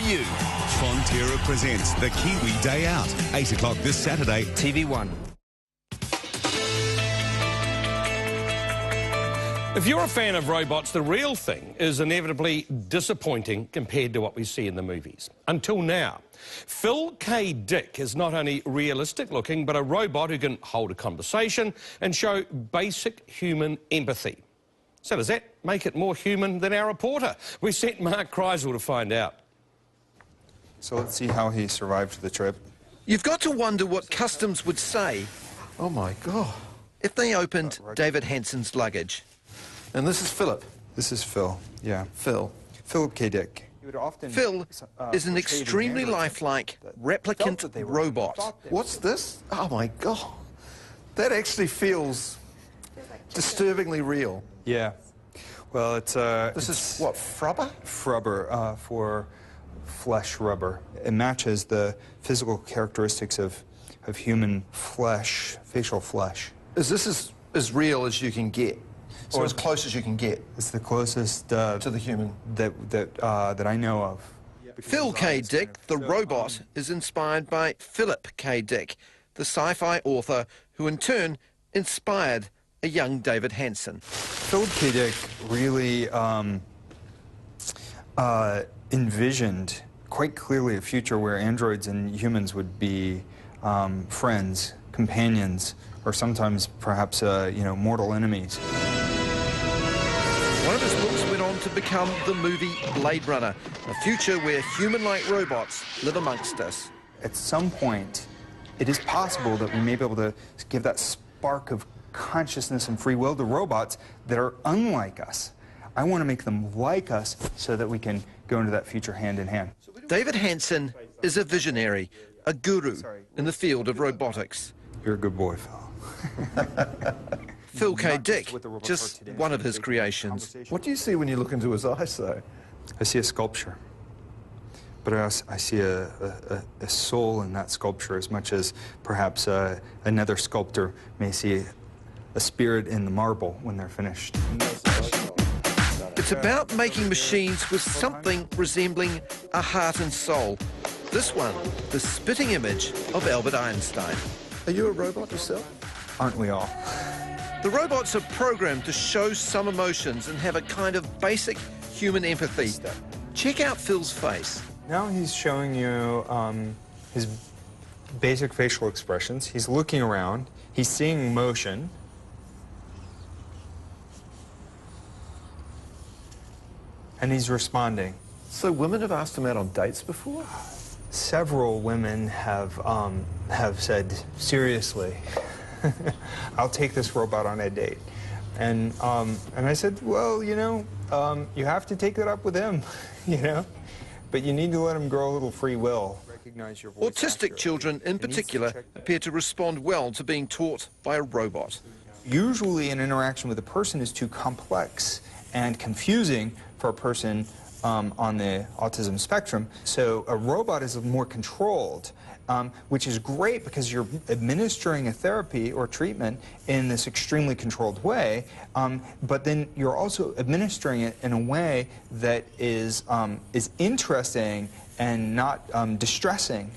you. Fonterra presents the Kiwi Day Out, 8 o'clock this Saturday. TV1. If you're a fan of robots, the real thing is inevitably disappointing compared to what we see in the movies. Until now. Phil K. Dick is not only realistic looking, but a robot who can hold a conversation and show basic human empathy. So does that make it more human than our reporter? We sent Mark Kreisel to find out. So let's see how he survived the trip. You've got to wonder what customs would say, Oh my God. if they opened David Hanson's luggage. And this is Philip. This is Phil, yeah. Phil. Philip K. Dick. Phil is an extremely lifelike replicant robot. What's this? Oh my God. That actually feels disturbingly real. Yeah. Well, it's... This is what, frubber? Frubber, for flesh rubber. It matches the physical characteristics of human flesh, facial flesh. Is this as real as you can get? Or as close as you can get? It's the closest to the human that I know of. Phil K. Dick, the robot, is inspired by Philip K. Dick, the sci-fi author who in turn inspired a young David Hanson. Philip K. Dick really envisioned quite clearly a future where androids and humans would be friends, companions, or sometimes perhaps, mortal enemies. One of his books went on to become the movie Blade Runner, a future where human-like robots live amongst us. At some point, it is possible that we may be able to give that spark of consciousness and free will to robots that are unlike us. I want to make them like us so that we can go into that future hand in hand. David Hanson is a visionary, a guru in the field of robotics. You're a good boy, Phil. Phil K. Dick, just one of his creations. What do you see when you look into his eyes, though? I see a sculpture, but I see a soul in that sculpture as much as perhaps another sculptor may see a spirit in the marble when they're finished. It's about making machines with something resembling a heart and soul. This one, the spitting image of Albert Einstein. Are you a robot yourself? Aren't we all? The robots are programmed to show some emotions and have a kind of basic human empathy. Check out Phil's face. Now he's showing you his basic facial expressions. He's looking around. He's seeing motion. And he's responding. So women have asked him out on dates before? Several women have said, seriously, I'll take this robot on a date. And I said, well, you have to take that up with him, but you need to let him grow a little free will. Recognize your voice. Autistic children in particular appear to respond well to being taught by a robot. Usually an interaction with a person is too complex and confusing for a person on the autism spectrum. So a robot is more controlled, which is great because you're administering a therapy or treatment in this extremely controlled way, but then you're also administering it in a way that is interesting and not distressing.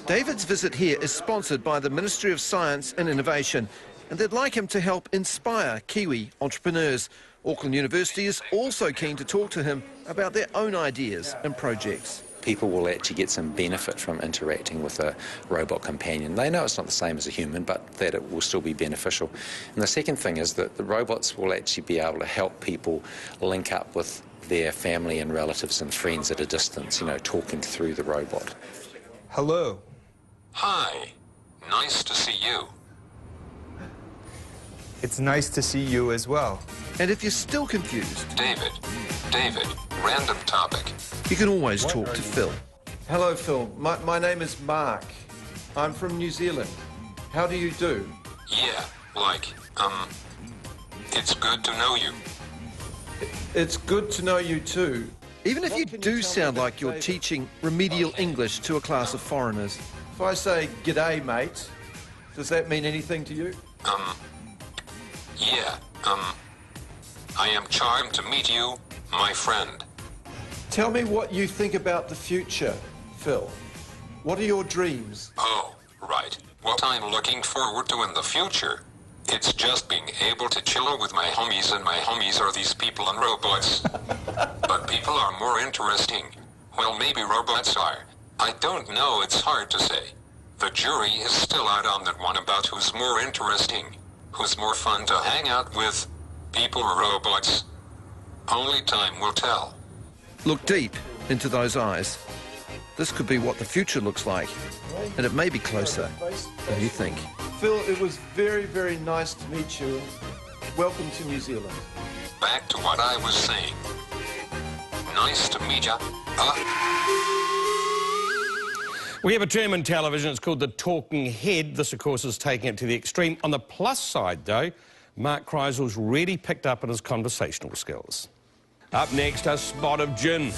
David's visit here is sponsored by the Ministry of Science and Innovation, and they'd like him to help inspire Kiwi entrepreneurs. Auckland University is also keen to talk to him about their own ideas and projects. People will actually get some benefit from interacting with a robot companion. They know it's not the same as a human, but that it will still be beneficial. And the second thing is that the robots will actually be able to help people link up with their family and relatives and friends at a distance, talking through the robot. Hello. Hi. Nice to see you. It's nice to see you as well. And if you're still confused, David, random topic. you can always talk to Phil. Hello, Phil. My name is Mark. I'm from New Zealand. How do you do? Yeah, it's good to know you. It's good to know you too. Even if you do sound like you're teaching remedial English to a class of foreigners. If I say, "G'day, mate," does that mean anything to you? Yeah, I am charmed to meet you, my friend. Tell me what you think about the future, Phil. What are your dreams? Oh, right. What I'm looking forward to in the future. It's just being able to chill with my homies, and my homies are these people and robots. But people are more interesting. Well, maybe robots are. I don't know, it's hard to say. The jury is still out on that one about who's more interesting, who's more fun to hang out with, people or robots. Only time will tell. Look deep into those eyes. This could be what the future looks like, and it may be closer than you think. Phil, it was very, very nice to meet you. Welcome to New Zealand. Back to what I was saying. Nice to meet ya. We have a term in television, it's called the talking head. This, of course, is taking it to the extreme. On the plus side, though, Mark Kreisel's really picked up on his conversational skills. Up next, a spot of gin.